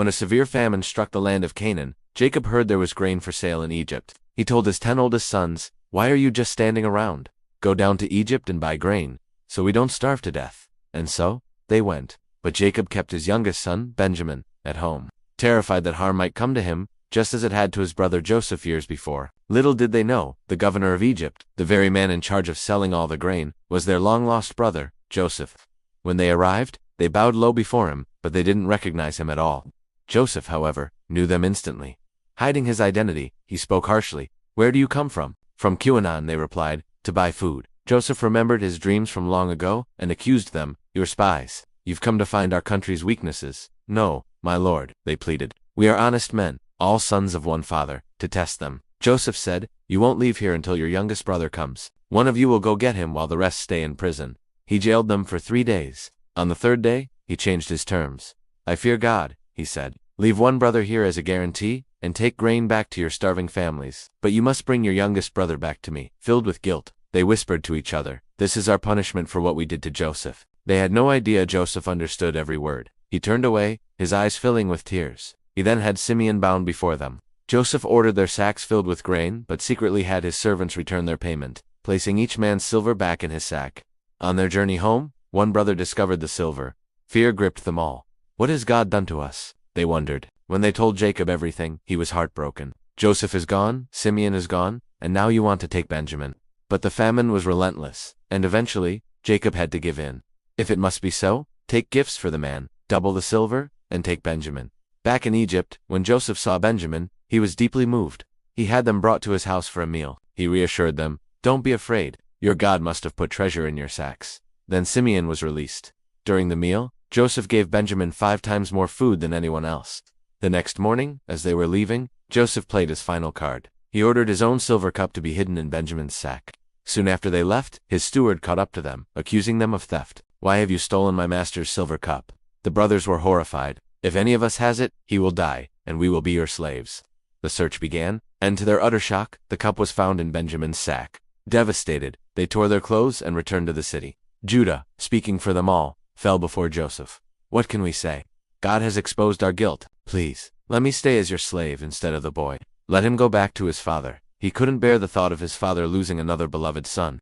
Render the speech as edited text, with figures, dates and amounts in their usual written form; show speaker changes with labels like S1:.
S1: When a severe famine struck the land of Canaan, Jacob heard there was grain for sale in Egypt. He told his 10 oldest sons, "Why are you just standing around? Go down to Egypt and buy grain, so we don't starve to death." And so, they went. But Jacob kept his youngest son, Benjamin, at home, terrified that harm might come to him, just as it had to his brother Joseph years before. Little did they know, the governor of Egypt, the very man in charge of selling all the grain, was their long-lost brother, Joseph. When they arrived, they bowed low before him, but they didn't recognize him at all. Joseph, however, knew them instantly. Hiding his identity, he spoke harshly. "Where do you come from?" "From Canaan," they replied, "to buy food." Joseph remembered his dreams from long ago, and accused them. "You're spies. You've come to find our country's weaknesses." "No, my lord," they pleaded. "We are honest men, all sons of one father," to test them. Joseph said, "You won't leave here until your youngest brother comes. One of you will go get him while the rest stay in prison." He jailed them for 3 days. On the 3rd day, he changed his terms. "I fear God," he said. "Leave one brother here as a guarantee, and take grain back to your starving families. But you must bring your youngest brother back to me." Filled with guilt, they whispered to each other, "This is our punishment for what we did to Joseph." They had no idea Joseph understood every word. He turned away, his eyes filling with tears. He then had Simeon bound before them. Joseph ordered their sacks filled with grain, but secretly had his servants return their payment, placing each man's silver back in his sack. On their journey home, one brother discovered the silver. Fear gripped them all. "What has God done to us?" they wondered. When they told Jacob everything, he was heartbroken. "Joseph is gone, Simeon is gone, and now you want to take Benjamin." But the famine was relentless, and eventually, Jacob had to give in. "If it must be so, take gifts for the man, double the silver, and take Benjamin." Back in Egypt, when Joseph saw Benjamin, he was deeply moved. He had them brought to his house for a meal. He reassured them, "Don't be afraid. Your God must have put treasure in your sacks." Then Simeon was released. During the meal, Joseph gave Benjamin 5 times more food than anyone else. The next morning, as they were leaving, Joseph played his final card. He ordered his own silver cup to be hidden in Benjamin's sack. Soon after they left, his steward caught up to them, accusing them of theft. "Why have you stolen my master's silver cup?" The brothers were horrified. "If any of us has it, he will die, and we will be your slaves." The search began, and to their utter shock, the cup was found in Benjamin's sack. Devastated, they tore their clothes and returned to the city. Judah, speaking for them all, fell before Joseph. "What can we say? God has exposed our guilt. Please, let me stay as your slave instead of the boy. Let him go back to his father." He couldn't bear the thought of his father losing another beloved son.